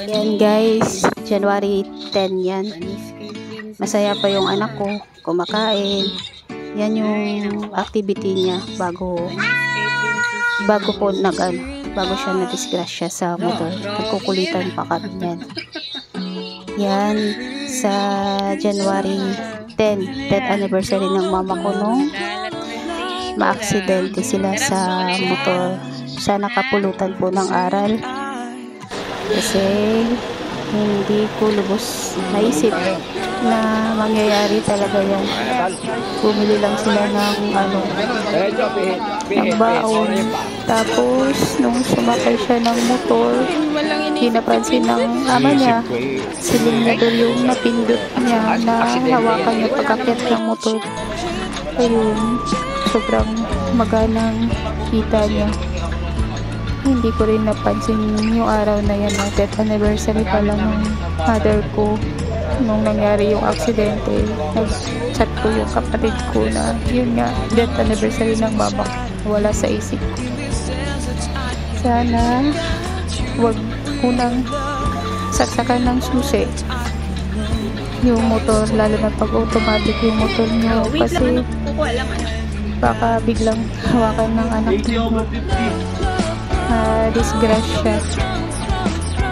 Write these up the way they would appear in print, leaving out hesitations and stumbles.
Yan guys, January 10 yan. Masaya pa yung anak ko, kumakain. Yan yung activity niya bago po bago siya na-disgrasya sa motor. Nagkukulitan pa kami yan. Yan sa January 10, 10th anniversary ng mama ko nung ma-aksidente sila sa motor. Sana kapulutan po ng aral. Kasi hindi ko lubos naisip na mangyayari talaga yan. Bumili lang sila ng ng baon. Tapos nung sumakay siya ng motor, hinapansin ng ama niya, silinidor yung napindot niya na hawakan niya pagkakit ng motor. Ayun, sobrang maganang kita niya. Hindi ko rin napansin yung araw na yan, 10th anniversary pa lang ng mother ko. Nung nangyari yung aksidente, nag-chat ko yung kapatid ko na yun nga, 10th anniversary ng mama ko. Wala sa isip ko. Sana wag unang saksakan ng susi yung motor, lalo na pag automatic yung motor nyo, kasi baka biglang hawakan ng anak nyo. Disgrasya.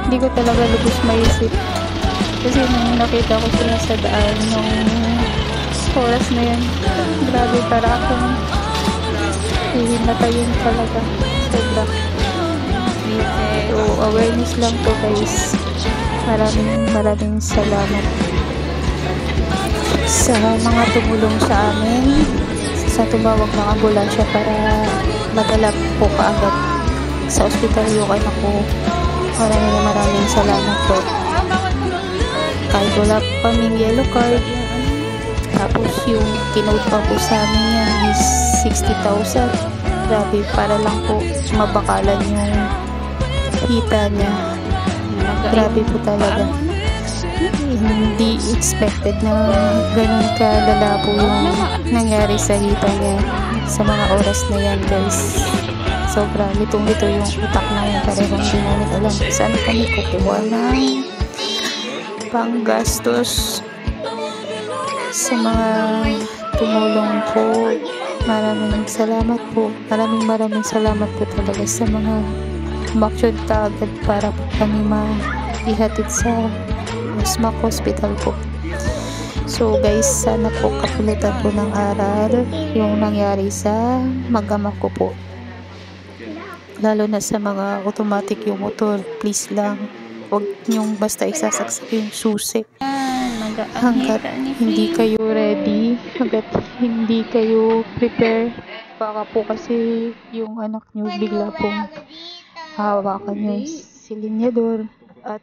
Hindi ko talaga lubos maisip kasi nung nakita ko sila sa daan nung oras na yan, grabe, para akong hihimatayin talaga. Sobra. So awareness lang to guys. Maraming salamat sa mga tumulong sa amin, sa tumawag ng ambulansya para madala po kaagad sa ospital yung anak ko. Maraming salamat po. Kahit wala pa kaming yellow card, tapos yung kinote pa po sa amin yan is 60,000. Grabe, para lang po mabakalan yung hita niya. Grabe po talaga. Hindi expected na ganun kalala po yung nangyari sa hita niya sa mga oras na yan guys. Sobra, litong-lito yung utak namin, parehong hindi namin alam saan kami kukuha ng panggastos. Sa mga tumulong po, maraming salamat po. Maraming salamat po talaga sa mga umaksyon kaagad para po kami maihatid sa Usmak Hospital po. So guys, sana po kapulutan po ng aral yung nangyari sa mag-ama ko po. Lalo na sa mga automatic yung motor, please lang, huwag nyong basta isasaksak yung susi. Hanggat hindi kayo ready, hanggat hindi kayo prepare, baka po kasi yung anak nyo bigla pong hawakan yung silinyador at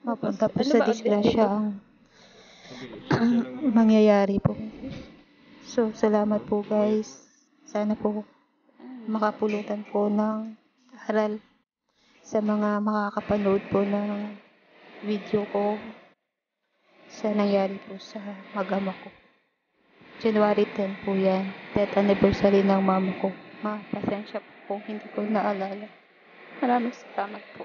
mapunta po sa disgrasya ang mangyayari po. So salamat po guys, sana po makapulutan po ng aral sa mga makakapanood po ng video ko sa nangyari po sa mag-ama ko. January 10 po yan, 10th anniversary ng mama ko. Pasensya po kung hindi ko naalala. Maraming salamat po.